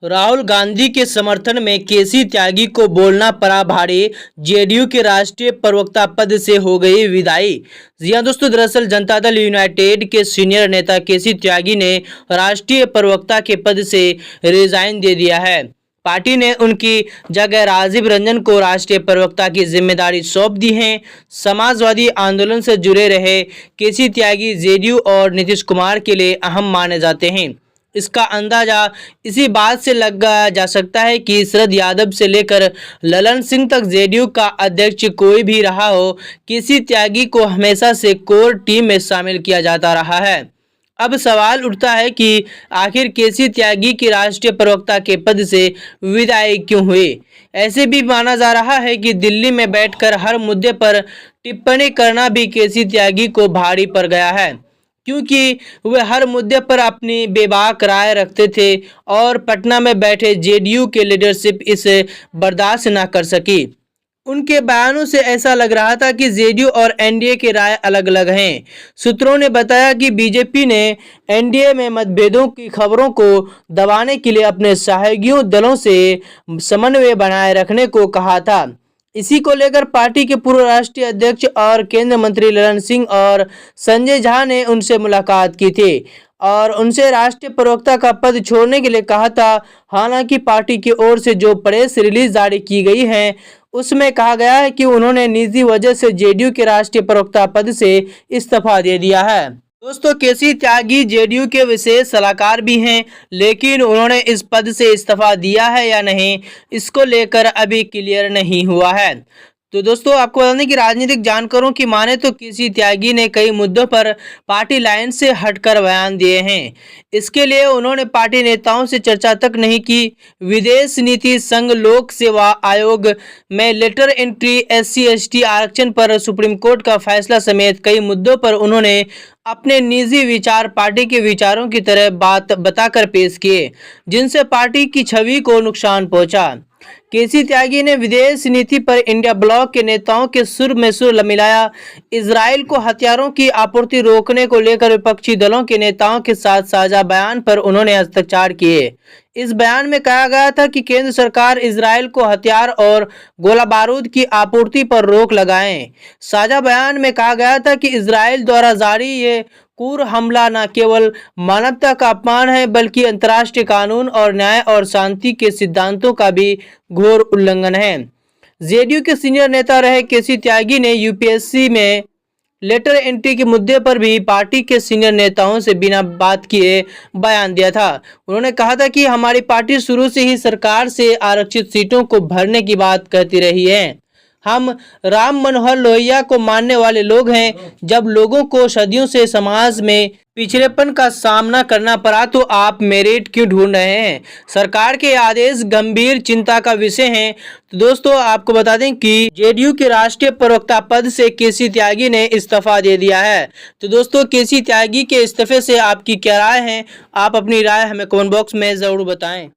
राहुल गांधी के समर्थन में केसी त्यागी को बोलना पड़ा भारी। जेडीयू के राष्ट्रीय प्रवक्ता पद से हो गई विदाई। जी हां दोस्तों, दरअसल जनता दल यूनाइटेड के सीनियर नेता केसी त्यागी ने राष्ट्रीय प्रवक्ता के पद से रिजाइन दे दिया है। पार्टी ने उनकी जगह राजीव रंजन को राष्ट्रीय प्रवक्ता की जिम्मेदारी सौंप दी है। समाजवादी आंदोलन से जुड़े रहे केसी त्यागी जेडीयू और नीतीश कुमार के लिए अहम माने जाते हैं। इसका अंदाजा इसी बात से लगाया जा सकता है कि शरद यादव से लेकर ललन सिंह तक जेडीयू का अध्यक्ष कोई भी रहा हो, केसी त्यागी को हमेशा से कोर टीम में शामिल किया जाता रहा है। अब सवाल उठता है कि आखिर केसी त्यागी की राष्ट्रीय प्रवक्ता के पद से विदाई क्यों हुई। ऐसे भी माना जा रहा है कि दिल्ली में बैठकर हर मुद्दे पर टिप्पणी करना भी केसी त्यागी को भारी पड़ गया है, क्योंकि वे हर मुद्दे पर अपनी बेबाक राय रखते थे और पटना में बैठे जेडीयू के लीडरशिप इसे बर्दाश्त न कर सकी। उनके बयानों से ऐसा लग रहा था कि जेडीयू और एनडीए की राय अलग अलग हैं। सूत्रों ने बताया कि बीजेपी ने एनडीए में मतभेदों की खबरों को दबाने के लिए अपने सहयोगी दलों से समन्वय बनाए रखने को कहा था। इसी को लेकर पार्टी के पूर्व राष्ट्रीय अध्यक्ष और केंद्रीय मंत्री ललन सिंह और संजय झा ने उनसे मुलाकात की थी और उनसे राष्ट्रीय प्रवक्ता का पद छोड़ने के लिए कहा था। हालांकि पार्टी की ओर से जो प्रेस रिलीज जारी की गई है, उसमें कहा गया है कि उन्होंने निजी वजह से जेडीयू के राष्ट्रीय प्रवक्ता पद से इस्तीफा दे दिया है। दोस्तों, केसी त्यागी जेडीयू के विशेष सलाहकार भी हैं, लेकिन उन्होंने इस पद से इस्तीफा दिया है या नहीं, इसको लेकर अभी क्लियर नहीं हुआ है। तो दोस्तों, आपको बता दें कि राजनीतिक जानकारों की माने तो केसी त्यागी ने कई मुद्दों पर पार्टी लाइन से हटकर बयान दिए हैं। इसके लिए उन्होंने पार्टी नेताओं से चर्चा तक नहीं की। विदेश नीति संघ लोक सेवा आयोग में लेटर एंट्री, SC/ST आरक्षण पर सुप्रीम कोर्ट का फैसला समेत कई मुद्दों पर उन्होंने अपने निजी विचार पार्टी के विचारों की तरह बात बताकर पेश किए, जिनसे पार्टी की छवि को नुकसान पहुंचा। केसी त्यागी ने विदेश नीति पर इंडिया ब्लॉक के नेताओं के सुर में सुर मिलाया। इजराइल को हथियारों की आपूर्ति रोकने को लेकर विपक्षी दलों के नेताओं के साथ साझा बयान पर उन्होंने हस्ताक्षर किए। इस बयान में कहा गया था कि केंद्र सरकार इजराइल को हथियार और गोला बारूद की आपूर्ति पर रोक लगाए। साझा बयान में कहा गया था कि इजराइल द्वारा जारी ये क्रूर हमला न केवल मानवता का अपमान है, बल्कि अंतर्राष्ट्रीय कानून और न्याय और शांति के सिद्धांतों का भी घोर उल्लंघन है। जेडीयू के सीनियर नेता रहे केसी त्यागी ने यूपीएससी में लेटर एंट्री के मुद्दे पर भी पार्टी के सीनियर नेताओं से बिना बात किए बयान दिया था। उन्होंने कहा था कि हमारी पार्टी शुरू से ही सरकार से आरक्षित सीटों को भरने की बात कहती रही है। हम राम मनोहर लोहिया को मानने वाले लोग हैं। जब लोगों को सदियों से समाज में पिछड़ेपन का सामना करना पड़ा तो आप मेरिट क्यों ढूंढ रहे हैं। सरकार के आदेश गंभीर चिंता का विषय हैं। तो दोस्तों, आपको बता दें कि जेडीयू के राष्ट्रीय प्रवक्ता पद से केसी त्यागी ने इस्तीफा दे दिया है। तो दोस्तों, केसी त्यागी के इस्तीफे से आपकी क्या राय है? आप अपनी राय हमें कमेंट बॉक्स में जरूर बताएं।